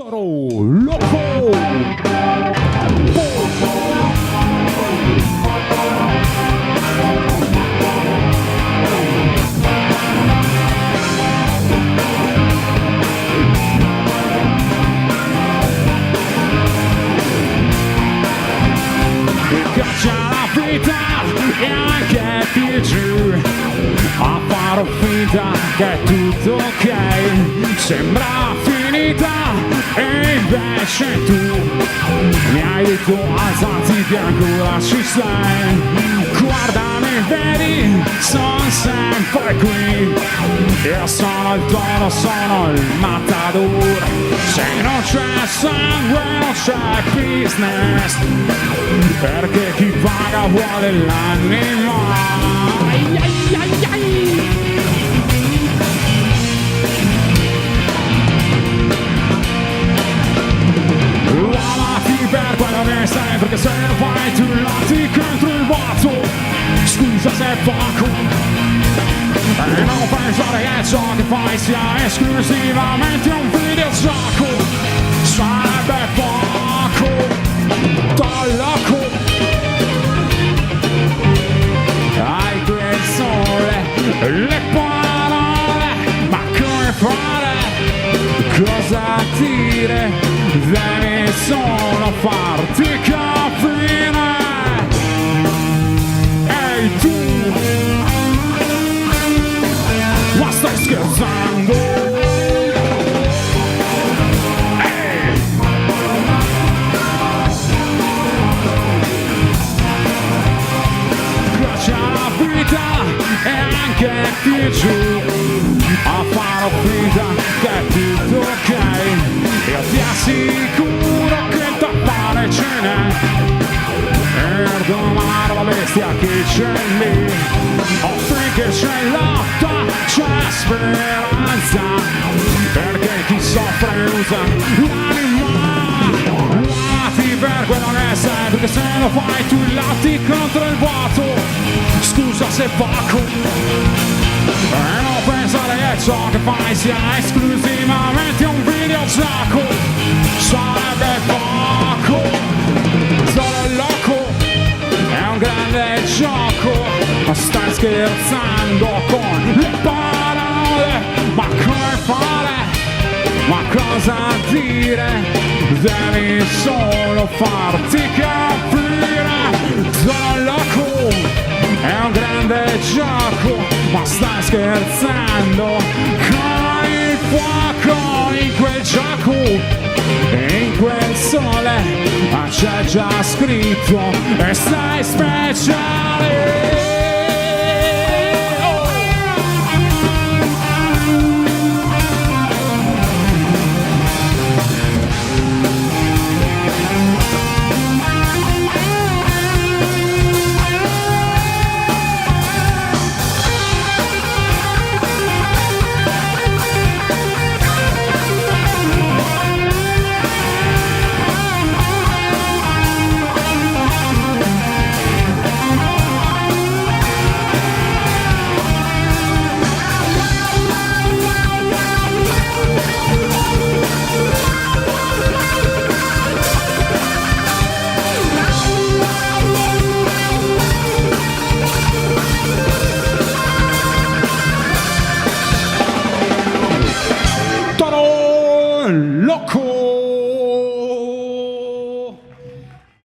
Sono loco! Caccia la vita e anche più giù a fare finta che è tutto ok. Sembra finita e invece tu mi hai detto alzati che ancora ci sei. Guardami, vedi, sono sempre qui. Io sono il toro, sono il matador. Se non c'è sangue non c'è business, perché chi paga vuole l'anima. Ai, ai, ai, ai. Amati per quello che sei, perché se lo fai tu latti contro il vuoto. Scusa se è poco, e non pensare che ciò che fai sia esclusivamente un videogioco. Sarebbe poco, da loco. Hai quel sole, le parole, ma come fare? Cosa dire? Devi solo farti capire. Ehi tu, ma stai scherzando? Ehi! Piace la vita e anche più giù a fare finta che è tutto ok. Io ti assicuro che da fare ce n'è, per domare la bestia che c'è lì. Finché c'è lotta c'è speranza, perché chi soffre usa l'anima. Lati per quello che sei, perché se lo fai tu latti contro il vuoto. Scusa se poco, e non pensare che ciò che fai sia esclusivamente un videogioco. Sarebbe poco, solo loco, è un grande gioco. Ma stai scherzando con le parole, ma come fare? Ma cosa dire? Devi solo farti capire. Sono loco, è un grande gioco, ma stai scherzando con il fuoco in quel gioco, in quel sole, ma c'è già scritto e sei speciale.